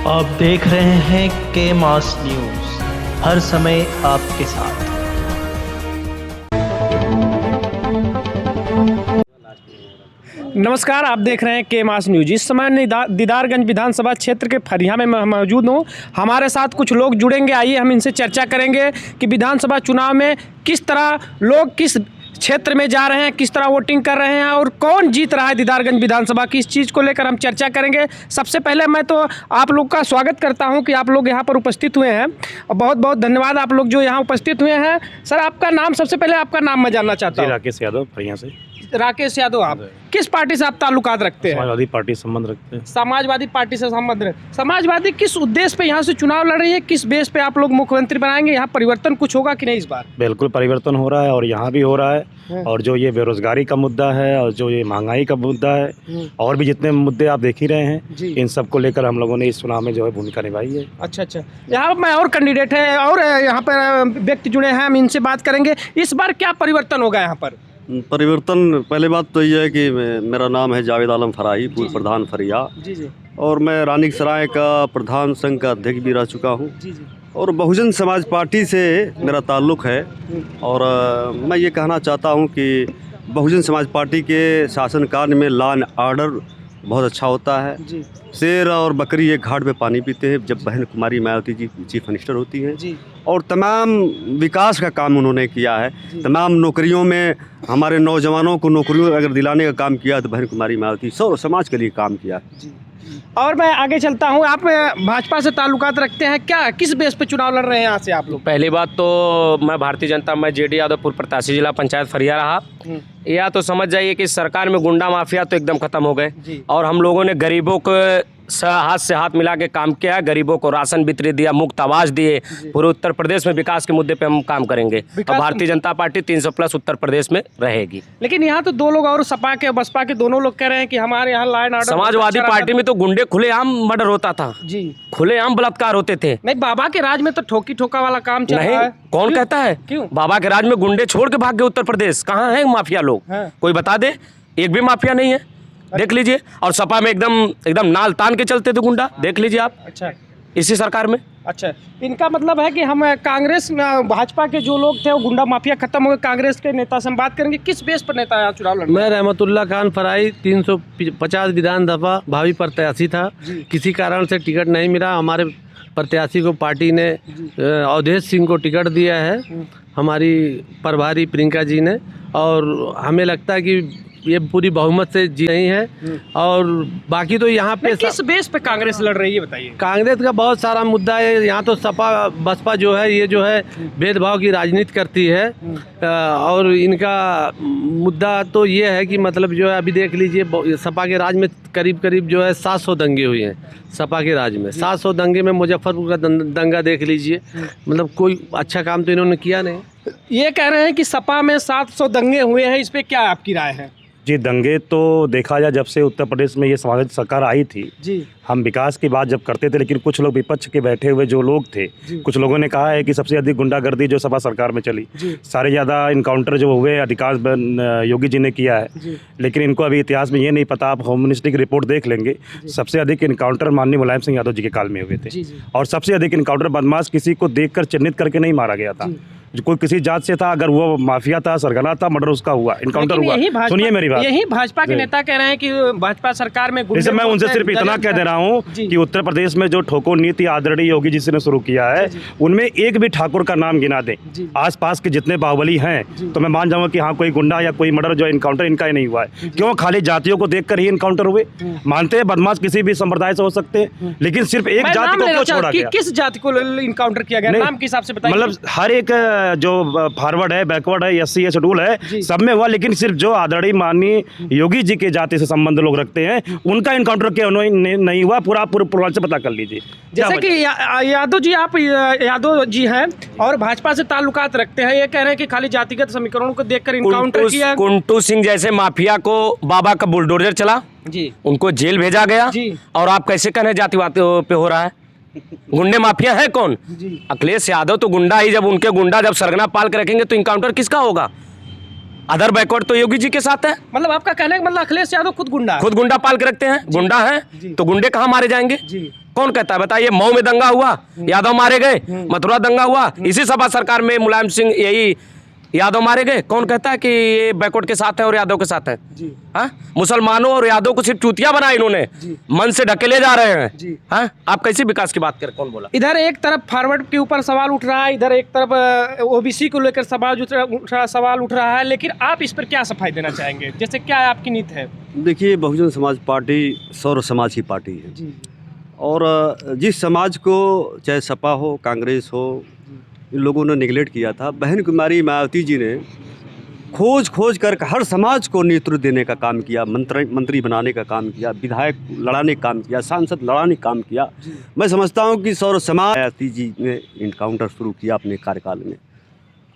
आप देख रहे हैं के मास न्यूज़, हर समय आपके साथ। नमस्कार, आप देख रहे हैं के मास न्यूज। इस समय दीदारगंज विधानसभा क्षेत्र के फरिया में मैं मौजूद हूँ। हमारे साथ कुछ लोग जुड़ेंगे, आइए हम इनसे चर्चा करेंगे कि विधानसभा चुनाव में किस तरह लोग किस क्षेत्र में जा रहे हैं, किस तरह वोटिंग कर रहे हैं और कौन जीत रहा है दीदारगंज विधानसभा की। इस चीज़ को लेकर हम चर्चा करेंगे। सबसे पहले मैं तो आप लोग का स्वागत करता हूं कि आप लोग यहां पर उपस्थित हुए हैं और बहुत बहुत धन्यवाद आप लोग जो यहां उपस्थित हुए हैं। सर, आपका नाम, सबसे पहले आपका नाम मैं जानना चाहता हूँ। राकेश यादव फरिया से। राकेश यादव, आप किस पार्टी से आप ताल्लुकात रखते हैं? समाजवादी पार्टी संबंध रखते हैं। समाजवादी पार्टी से संबंध रखते। समाजवादी किस उद्देश्य पे यहाँ से चुनाव लड़ रही है, किस बेस पे आप लोग मुख्यमंत्री बनाएंगे? यहाँ परिवर्तन कुछ होगा कि नहीं इस बार? बिल्कुल परिवर्तन हो रहा है और यहाँ भी हो रहा है। और जो ये बेरोजगारी का मुद्दा है और जो ये महंगाई का मुद्दा है और भी जितने मुद्दे आप देख ही रहे हैं, इन सब को लेकर हम लोगों ने इस चुनाव में जो है भूमिका निभाई है। अच्छा, यहाँ मैं और कैंडिडेट है और यहाँ पर व्यक्ति जुड़े हैं, हम इनसे बात करेंगे। इस बार क्या परिवर्तन होगा यहाँ पर? परिवर्तन, पहले बात तो ये है कि मेरा नाम है जावेद आलम फराही, पूर्व प्रधान फरिया। जी। और मैं रानीक सराय का प्रधान संघ का अध्यक्ष भी रह चुका हूँ। और बहुजन समाज पार्टी से मेरा ताल्लुक़ है। और मैं ये कहना चाहता हूँ कि बहुजन समाज पार्टी के शासनकाल में लॉ एंड ऑर्डर बहुत अच्छा होता है। शेर और बकरी एक घाट पे पानी पीते हैं जब बहन कुमारी मायावती जी चीफ मिनिस्टर होती हैं। और तमाम विकास का काम उन्होंने किया है। तमाम नौकरियों में हमारे नौजवानों को नौकरियों अगर दिलाने का काम किया तो बहन कुमारी मायावती सौ समाज के लिए काम किया। और मैं आगे चलता हूँ। आप भाजपा से ताल्लुकात रखते हैं क्या? किस बेस पे चुनाव लड़ रहे हैं यहाँ से आप लोग? पहली बात तो मैं भारतीय जनता, मैं जेडी यादवपुर प्रत्याशी, जिला पंचायत फरिया रहा। या तो समझ जाइए कि सरकार में गुंडा माफिया तो एकदम खत्म हो गए और हम लोगों ने गरीबों को हाथ से हाथ मिला के काम किया है। गरीबों को राशन वितरित दिया, मुफ्त आवास दिए। पूरे उत्तर प्रदेश में विकास के मुद्दे पे हम काम करेंगे और भारतीय जनता पार्टी 300+ उत्तर प्रदेश में रहेगी। लेकिन यहाँ तो दो लोग और सपा के बसपा के दोनों लोग कह रहे हैं कि हमारे यहाँ law and order. Samajwadi party में तो गुंडे खुलेआम मर्डर होता था जी, खुलेआम बलात्कार होते थे। नहीं, बाबा के राज में तो ठोकी ठोका वाला काम चल रहा है। कौन कहता है? क्यों? बाबा के राज में गुंडे छोड़ के भाग गए उत्तर प्रदेश। कहाँ है माफिया लोग? कोई बता दे, एक भी माफिया नहीं है। देख लीजिए। और सपा में एकदम नाल तान के चलते थे गुंडा, देख लीजिए आप। अच्छा, इसी सरकार में। अच्छा, इनका मतलब है कि हम कांग्रेस भाजपा के जो लोग थे वो गुंडा माफिया खत्म हो गए। कांग्रेस के नेता से हम बात करेंगे। किस बेस पर नेता यहाँ चुनाव लड़? मैं रहमतुल्लाह खान फराई 350 विधान दफा भावी प्रत्याशी था। किसी कारण से टिकट नहीं मिला। हमारे प्रत्याशी को पार्टी ने अवधेश सिंह को टिकट दिया है, हमारी प्रभारी प्रियंका जी ने। और हमें लगता है कि ये पूरी बहुमत से जीत नहीं है। और बाकी तो यहाँ पे किस बेस पे कांग्रेस लड़ रही है बताइए? कांग्रेस का बहुत सारा मुद्दा है। यहाँ तो सपा बसपा जो है ये जो है भेदभाव की राजनीति करती है। और इनका मुद्दा तो ये है कि मतलब जो है अभी देख लीजिए, सपा के राज में करीब करीब जो है 700 दंगे हुए हैं। सपा के राज में 700 दंगे में मुजफ्फरपुर का दंगा देख लीजिए। मतलब कोई अच्छा काम तो इन्होंने किया नहीं। ये कह रहे हैं कि सपा में 700 दंगे हुए हैं, इस पे क्या आपकी राय है? जी, दंगे तो देखा जाए जब से उत्तर प्रदेश में ये समाजवादी सरकार आई थी जी, हम विकास की बात जब करते थे, लेकिन कुछ लोग विपक्ष के बैठे हुए जो लोग थे, कुछ लोगों ने कहा है कि सबसे अधिक गुंडागर्दी जो सपा सरकार में चली, सारे ज़्यादा इनकाउंटर जो हुए अधिकांश योगी जी ने किया है। लेकिन इनको अभी इतिहास में ये नहीं पता। आप होम मिनिस्ट्री की रिपोर्ट देख लेंगे, सबसे अधिक इनकाउंटर माननीय मुलायम सिंह यादव जी के काल में हुए थे। और सबसे अधिक इनकाउंटर बदमाश किसी को देख कर चिन्हित करके नहीं मारा गया था, जो कोई किसी जात से था, अगर वो माफिया था, सरगना था, मर्डर उसका हुआ, इनकाउंटर हुआ। सुनिए मेरी बात। यही भाजपा के नेता कह रहे हैं कि भाजपा सरकार में जैसे मैं उनसे सिर्फ इतना कह दे रहा हूँ कि उत्तर प्रदेश में जो ठोको नीति आदरणीय योगी जी ने शुरू किया है, उनमें एक भी ठाकुर का नाम गिना दे, आसपास के जितने बाहुबली हैं, तो मैं मान जाऊंगा कि हाँ कोई गुंडा या कोई मर्डर जो इनकाउंटर इनका ही नहीं हुआ है। क्यों? खाली जातियों को देखकर ही इनकाउंटर हुए। मानते हैं बदमाश किसी भी संप्रदाय से हो सकते हैं, लेकिन सिर्फ एक जाति को क्यों छोड़ा गया? किस जाति को इनकाउंटर किया गया? नाम के हिसाब से बताइए। मतलब हर एक जो फॉरवर्ड है, बैकवर्ड है, एससी है, शेड्यूल है, सब में हुआ। लेकिन सिर्फ जो आदरणीय माननीय योगी जी के जाति से संबंध लोग रखते हैं, उनका इनकाउंटर क्यों नहीं हुआ, पूरा पूर्वांचल से पता कर लीजिए। जैसे कि यादव जी, आप यादव जी हैं और भाजपा से ताल्लुकात रखते हैं, ये कह रहे हैं कि खाली जातिगत समीकरणों को देखकर इनकाउंटर किया। कुंटू सिंह जैसे माफिया को बाबा का बुलडोजर चला जी, उनको जेल भेजा गया जी। और आप कैसे कह रहे हैं जातिवाद पे हो रहा है? गुंडे माफिया है कौन? अखिलेश यादव तो गुंडा ही। जब उनके गुंडा जब सरगना पाल के रखेंगे तो इनकाउंटर किसका होगा? अदर बैकवर्ड तो योगी जी के साथ है। मतलब आपका कहने का मतलब अखिलेश यादव खुद गुंडा पाल के रखते हैं, गुंडा है तो गुंडे कहाँ मारे जाएंगे? कौन कहता है बताइए? मऊ में दंगा हुआ, यादव मारे गए, मथुरा दंगा हुआ, इसी सपा सरकार में मुलायम सिंह यही यादव मारे गए। कौन कहता है कि ये बैकवर्ड के साथ है और यादव के साथ है? हाँ, मुसलमानों और यादव को सिर्फ चूतिया बनाया इन्होंने, मन से ढकेले जा रहे हैं। हाँ, आप कैसी विकास की बात करें? कौन बोला? इधर एक तरफ फॉरवर्ड के ऊपर सवाल उठ रहा है, इधर एक तरफ ओबीसी को लेकर सवाल उठ रहा है, लेकिन आप इस पर क्या सफाई देना चाहेंगे? जैसे क्या आपकी नीति है? देखिए, बहुजन समाज पार्टी सौर समाज की पार्टी है और जिस समाज को चाहे सपा हो, कांग्रेस हो, इन लोगों ने निगलेक्ट किया था। बहन कुमारी मायावती जी ने खोज कर हर समाज को नेतृत्व देने का काम किया, मंत्री बनाने का काम किया, विधायक लड़ाने का काम किया, सांसद लड़ाने का काम किया। मैं समझता हूं कि सौर समाज मायावती जी ने इनकाउंटर शुरू किया अपने कार्यकाल में।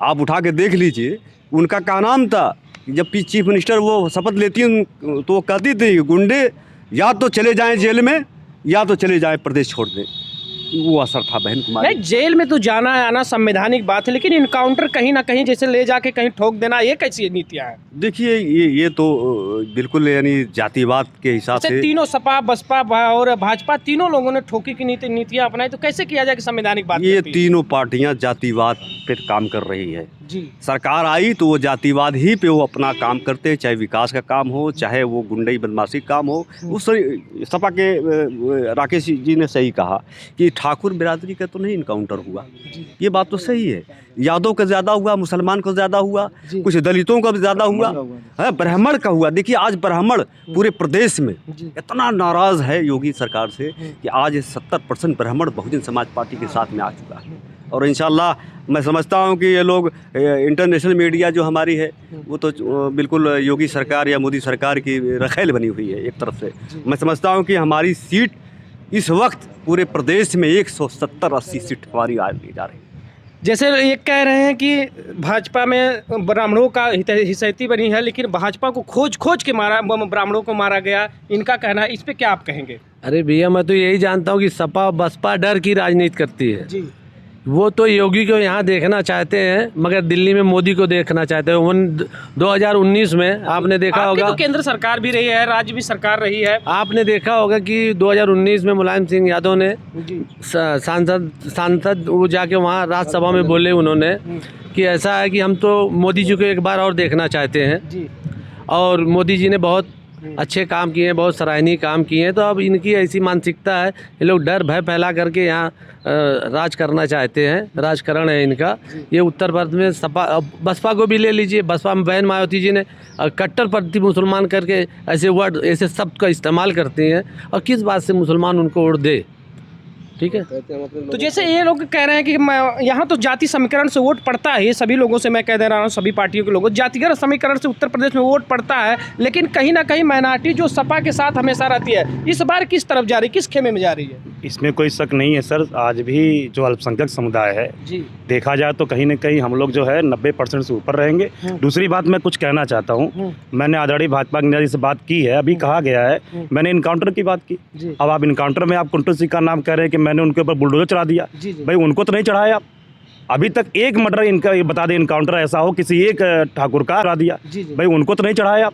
आप उठा के देख लीजिए, उनका क्या नाम था? जब चीफ मिनिस्टर वो शपथ लेती तो वो कहती थी गुंडे या तो चले जाएं जेल में या तो चले जाएं प्रदेश छोड़ दें। वो असर था बहन कुमारी। नहीं, जेल में तो जाना आना संवैधानिक बात है, लेकिन इनकाउंटर कहीं ना कहीं जैसे ले जाके कहीं ठोक देना, ये कैसी नीतियाँ हैं? देखिए, ये तो बिल्कुल यानी जातिवाद के हिसाब से तीनों सपा, बसपा और भाजपा तीनों लोगों ने ठोकी की नीतियाँ अपनाई, तो कैसे किया जाए कि संवैधानिक बात? ये तीनों पार्टियां जातिवाद पे काम कर रही है जी। सरकार आई तो वो जातिवाद ही पे वो अपना काम करते हैं, चाहे विकास का काम हो, चाहे वो गुंडई बदमाशी का काम हो। उस सपा के राकेश जी ने सही कहा कि ठाकुर बिरादरी का तो नहीं इनकाउंटर हुआ, ये बात तो सही है। यादव का ज़्यादा हुआ, मुसलमान को ज़्यादा हुआ, कुछ दलितों का भी ज़्यादा हुआ है, ब्राह्मण का हुआ। देखिए, आज ब्राह्मण पूरे प्रदेश में इतना नाराज़ है योगी सरकार से कि आज 70% ब्राह्मण बहुजन समाज पार्टी के साथ में आ चुका है। और इंशाल्लाह मैं समझता हूं कि ये लोग इंटरनेशनल मीडिया जो हमारी है वो तो बिल्कुल योगी सरकार या मोदी सरकार की रखेल बनी हुई है एक तरफ से। मैं समझता हूं कि हमारी सीट इस वक्त पूरे प्रदेश में 170-80 सीट हमारी आ जा रही है। जैसे ये कह रहे हैं कि भाजपा में ब्राह्मणों का हिसैती बनी है, लेकिन भाजपा को खोज के मारा, ब्राह्मणों को मारा गया, इनका कहना है। इस पे क्या आप कहेंगे? अरे भैया, मैं तो यही जानता हूँ कि सपा बसपा डर की राजनीति करती है जी। वो तो योगी को यहाँ देखना चाहते हैं, मगर दिल्ली में मोदी को देखना चाहते हैं। 2019 में आपने देखा होगा, तो केंद्र सरकार भी रही है, राज्य भी सरकार रही है। आपने देखा होगा कि 2019 में मुलायम सिंह यादव ने सांसद वो जाके वहाँ राज्यसभा में बोले उन्होंने कि ऐसा है कि हम तो मोदी जी को एक बार और देखना चाहते हैं, और मोदी जी ने बहुत अच्छे काम किए हैं, बहुत सराहनीय काम किए हैं। तो अब इनकी ऐसी मानसिकता है, ये लोग डर भय फैला करके यहाँ राज करना चाहते हैं, राजकरण है इनका। ये उत्तर प्रदेश में सपा, बसपा को भी ले लीजिए, बसपा में बहन मायावती जी ने कट्टरपंथी मुसलमान करके ऐसे वर्ड, ऐसे शब्द का इस्तेमाल करती हैं, और किस बात से मुसलमान उनको वोट दे? ठीक है, तो जैसे ये लोग कह रहे हैं कि यहाँ तो जाति समीकरण से वोट पड़ता है, ये सभी लोगों से मैं कह दे रहा हूँ, सभी पार्टियों के लोगों, जातिगत समीकरण से उत्तर प्रदेश में वोट पड़ता है, लेकिन कहीं ना कहीं माइनॉरिटी जो सपा के साथ हमेशा रहती है, इस बार किस तरफ जा रही है, किस खेमे में जा रही है? इसमें कोई शक नहीं है सर। आज भी जो अल्पसंख्यक समुदाय है जी, देखा जाए तो कहीं न कहीं हम लोग जो है 90% से ऊपर रहेंगे। दूसरी बात मैं कुछ कहना चाहता हूँ, मैंने आदरणीय भाजपा के नेता जी से बात की है, अभी कहा गया है, मैंने इनकाउंटर की बात की। अब आप इनकाउंटर में आप कुंटू सिंह का नाम कह रहे हैं कि मैंने उनके ऊपर बुलडोजर चढ़ा दिया। भाई, उनको तो नहीं चढ़ाया आप। अभी तक एक मर्डर इनका बता दें, इनकाउंटर ऐसा हो किसी एक ठाकुर का चढ़ा दिया। भाई, उनको तो नहीं चढ़ाया आप।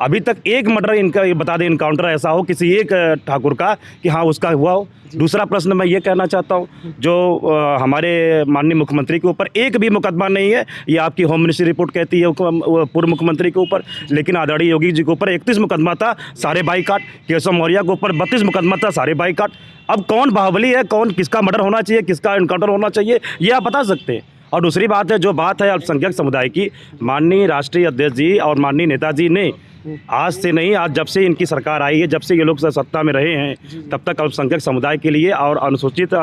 अभी तक एक मर्डर इनका बता दें, इनकाउंटर ऐसा हो किसी एक ठाकुर का कि हाँ उसका हुआ हो। दूसरा प्रश्न मैं ये कहना चाहता हूँ, जो हमारे माननीय मुख्यमंत्री के ऊपर एक भी मुकदमा नहीं है, ये आपकी होम मिनिस्ट्री रिपोर्ट कहती है पूर्व मुख्यमंत्री के ऊपर, लेकिन आदरणीय योगी जी के ऊपर 31 मुकदमा था, सारे बाईकाट। केशव मौर्य के ऊपर 32 मुकदमा था, सारे बाईकाट। अब कौन बाहुबली है, कौन किसका मर्डर होना चाहिए, किसका इनकाउंटर होना चाहिए, ये आप बता सकते हैं। और दूसरी बात है, जो बात है अल्पसंख्यक समुदाय की, माननीय राष्ट्रीय अध्यक्ष जी और माननीय नेताजी ने आज से नहीं, आज जब से इनकी सरकार आई है, जब से ये लोग सत्ता में रहे हैं, तब तक अल्पसंख्यक समुदाय के लिए और अनुसूचित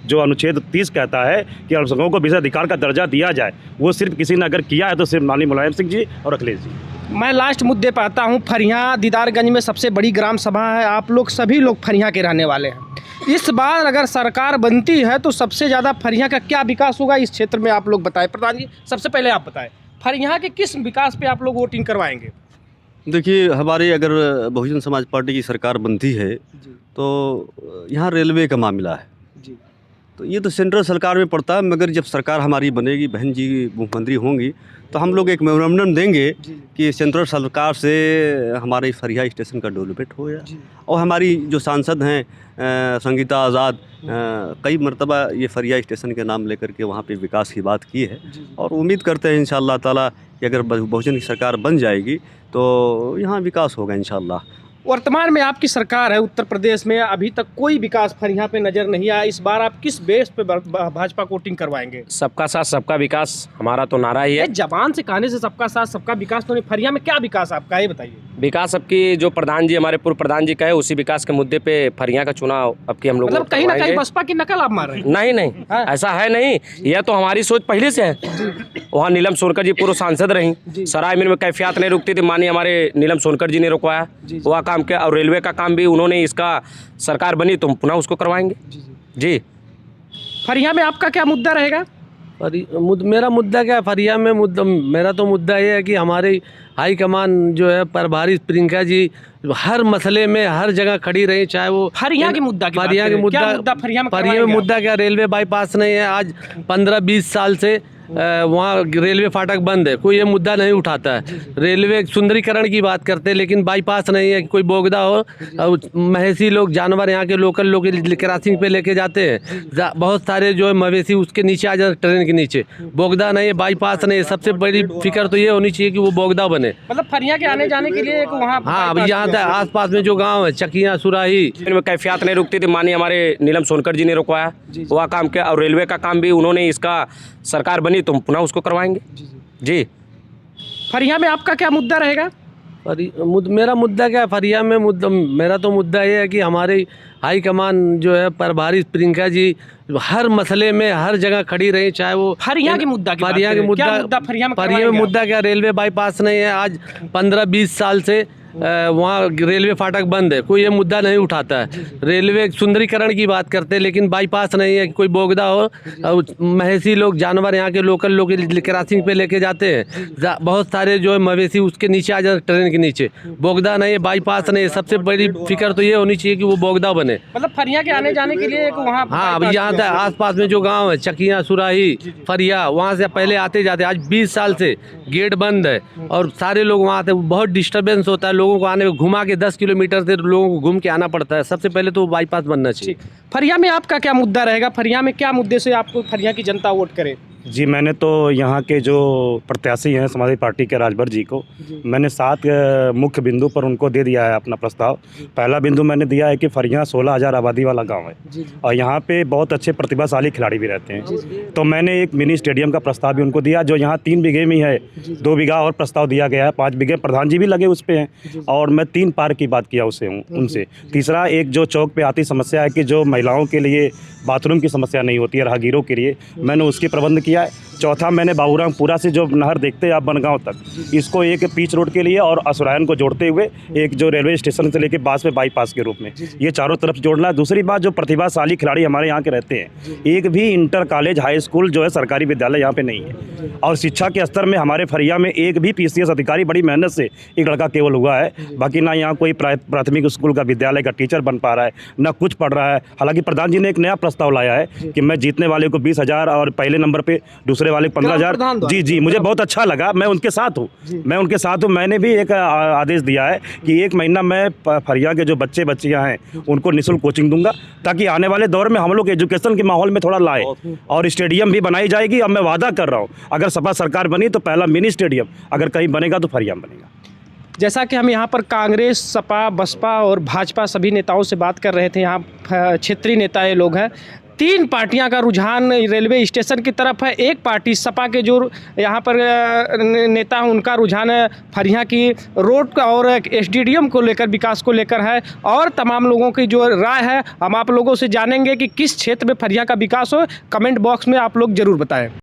जो अनुच्छेद 30 कहता है कि अल्पसंख्यकों को विशेष अधिकार का दर्जा दिया जाए, वो सिर्फ किसी ने अगर किया है तो सिर्फ माननीय मुलायम सिंह जी और अखिलेश जी। मैं लास्ट मुद्दे पर आता हूँ। फरियाँ दीदारगंज में सबसे बड़ी ग्राम सभा है, आप लोग सभी लोग फरियाँ के रहने वाले हैं। इस बार अगर सरकार बनती है तो सबसे ज़्यादा फरियाँ का क्या विकास होगा इस क्षेत्र में, आप लोग बताएं। प्रधान जी, सबसे पहले आप बताएं, फरियाँ के किस विकास पे आप लोग वोटिंग करवाएंगे? देखिए, हमारी अगर बहुजन समाज पार्टी की सरकार बनती है तो यहाँ रेलवे का मामला है। तो ये तो सेंट्रल सरकार में पड़ता है, मगर जब सरकार हमारी बनेगी, बहन जी मुख्यमंत्री होंगी, तो हम लोग एक मेमोरेंडम देंगे कि सेंट्रल सरकार से हमारे फरिया स्टेशन का डेवलपमेंट हो जाए। और हमारी जो सांसद हैं संगीता आज़ाद, कई मरतबा ये फरिया स्टेशन के नाम लेकर के वहाँ पे विकास की बात की है, और उम्मीद करते हैं इंशाअल्लाह ताला कि अगर बहुजन की सरकार बन जाएगी तो यहाँ विकास होगा इंशाअल्लाह। वर्तमान में आपकी सरकार है उत्तर प्रदेश में, अभी तक कोई विकास फरिया पे नजर नहीं आया। इस बार आप किस बेस पे भाजपा को वोटिंग करवाएंगे? सबका साथ सबका विकास हमारा तो नारा ही है। जबान से कहने से सबका साथ सबका विकास तो नहीं, फरिया में क्या विकास आपका, ये बताइए। विकास अब की जो प्रधान जी, हमारे पूर्व प्रधान जी कहे, उसी विकास के मुद्दे पे फरिया का चुनाव अब की हम लोग मतलब कहीं ना कहीं बसपा की नकल आप मार रहे हैं? नहीं नहीं, ऐसा है नहीं, यह तो हमारी सोच पहले से है। वहाँ नीलम सोनकर जी पूर्व सांसद रही, सराय में कैफियत नहीं रुकती थी, मानिए हमारे नीलम सोनकर जी ने रुकवाया वह काम किया, और रेलवे का काम भी उन्होंने, इसका सरकार बनी तो पुनः उसको करवाएंगे। जी फरिया में आपका क्या मुद्दा रहेगा? मेरा मुद्दा क्या है फरिया में? मेरा तो मुद्दा ये है कि हमारी हाईकमान जो है प्रभारी प्रियंका जी हर मसले में हर जगह खड़ी रही, चाहे वो फरिया के मुद्दा की फरिया के मुद्दा फरिया में मुद्दा क्या, रेलवे बाईपास नहीं है, आज 15-20 साल से वहाँ रेलवे फाटक बंद है, कोई ये मुद्दा नहीं उठाता है। रेलवे सुंदरीकरण की बात करते हैं, लेकिन बाईपास नहीं है, कोई बोगदा हो, मवेशी लोग, जानवर यहाँ के लोकल लोग क्रॉसिंग पे लेके जाते हैं, बहुत सारे जो है मवेशी उसके नीचे आ जाते, ट्रेन के नीचे बोगदा नहीं है, बाईपास नहीं है। सबसे बड़ी फिक्र तो ये होनी चाहिए कि वो बोगदा बने। मतलब फरिया के आने जाने के लिए एक वहाँ, हाँ, अभी यहाँ तक आस पास में जो गाँव है, चकिया, सुराही, में कैफियत नहीं रुकती थी, मानिए हमारे नीलम सोनकर जी ने रुकवाया वह काम किया, और रेलवे का काम भी उन्होंने, इसका सरकार बनी तो पुनः उसको करवाएंगे। जी फरिया में आपका क्या मुद्दा रहेगा? मेरा मुद्दा क्या है फरिया में? मेरा तो मुद्दा ये है कि हमारी हाईकमान जो है प्रभारी प्रियंका जी हर मसले में हर जगह खड़ी रही, चाहे वो फरिया के मुद्दा फरिया में मुद्दा क्या, रेलवे बाईपास नहीं है, आज 15-20 साल से वहाँ रेलवे फाटक बंद है, कोई ये मुद्दा नहीं उठाता है। रेलवे सुंदरीकरण की बात करते हैं, लेकिन बाईपास नहीं है, कोई बोगदा हो, मवेशी लोग, जानवर यहाँ के लोकल लोग क्रॉसिंग पे लेके जाते हैं, बहुत सारे जो है मवेशी उसके नीचे आ जाते, ट्रेन के नीचे बोगदा नहीं है, बाईपास नहीं है। सबसे बड़ी फिक्र तो ये होनी चाहिए कि वो बोगदा बने। मतलब फरिया के आने जाने के लिए एक वहाँ, हाँ, अभी यहाँ तक आस पास में जो गाँव है, चकिया, सुराही, फरिया, वहाँ से पहले आते जाते, आज 20 साल से गेट बंद है और सारे लोग वहाँ आते, बहुत डिस्टर्बेंस होता है लोगों को आने में, घुमा के 10 किलोमीटर से लोगों को घूम के आना पड़ता है। सबसे पहले तो बाईपास बनना चाहिए। फरिया में आपका क्या मुद्दा रहेगा? फरिया में क्या मुद्दे से आपको फरिया की जनता वोट करे? जी, मैंने तो यहाँ के जो प्रत्याशी हैं समाजवादी पार्टी के राजभर जी को, मैंने 7 मुख्य बिंदु पर उनको दे दिया है अपना प्रस्ताव। पहला बिंदु मैंने दिया है कि फरिया 16,000 आबादी वाला गांव है और यहाँ पे बहुत अच्छे प्रतिभाशाली खिलाड़ी भी रहते हैं, तो मैंने एक मिनी स्टेडियम का प्रस्ताव भी उनको दिया, जो यहाँ 3 बीघे में है, 2 बीघा और प्रस्ताव दिया गया है, 5 बीघे प्रधान जी भी लगे उस पर हैं, और मैं 3 पार्क की बात किया उनसे। तीसरा, एक जो चौक पे आती समस्या है कि जो महिलाओं के लिए बाथरूम की समस्या नहीं होती है, राहगीरों के लिए, मैंने उसकी प्रबंध किया है। चौथा, मैंने बाबूरामपुरा से जो नहर देखते हैं आप बनगांव तक, इसको एक पिच रोड के लिए और असुरायन को जोड़ते हुए एक जो रेलवे स्टेशन से लेके बास में बाईपास के रूप में, ये चारों तरफ जोड़ना है। दूसरी बात, जो प्रतिभाशाली खिलाड़ी हमारे यहाँ के रहते हैं, एक भी इंटर कॉलेज हाई स्कूल जो है सरकारी विद्यालय यहाँ पे नहीं है, और शिक्षा के स्तर में हमारे फरिया में एक भी PCS अधिकारी बड़ी मेहनत से एक लड़का केवल हुआ है, बाकी ना यहाँ कोई प्राथमिक स्कूल का विद्यालय का टीचर बन पा रहा है, ना कुछ पढ़ रहा है। हालांकि प्रधान जी ने एक नया प्रस्ताव लाया है कि मैं जीतने वाले को 20,000 और पहले नंबर पे दूसरे वाले 15,000। जी, मुझे बहुत अच्छा लगा, मैं उनके साथ हूँ। मैंने भी एक आदेश दिया है कि 1 महीना मैं फरिया के जो बच्चियाँ हैं उनको निःशुल्क कोचिंग दूंगा, ताकि आने वाले दौर में हम लोग एजुकेशन के माहौल में थोड़ा लाए, और स्टेडियम भी बनाई जाएगी। अब मैं वादा कर रहा हूँ, अगर सपा सरकार बनी तो पहला मिनी स्टेडियम अगर कहीं बनेगा तो फरिया में बनेगा। जैसा कि हम यहाँ पर कांग्रेस, सपा, बसपा और भाजपा सभी नेताओं से बात कर रहे थे, यहाँ क्षेत्रीय नेता ये लोग हैं। 3 पार्टियां का रुझान रेलवे स्टेशन की तरफ है। एक पार्टी सपा के जो यहाँ पर नेता हैं उनका रुझान है फरिया की रोड और SDDM को लेकर, विकास को लेकर है। और तमाम लोगों की जो राय है हम आप लोगों से जानेंगे कि किस क्षेत्र में फरिया का विकास हो। कमेंट बॉक्स में आप लोग ज़रूर बताएं।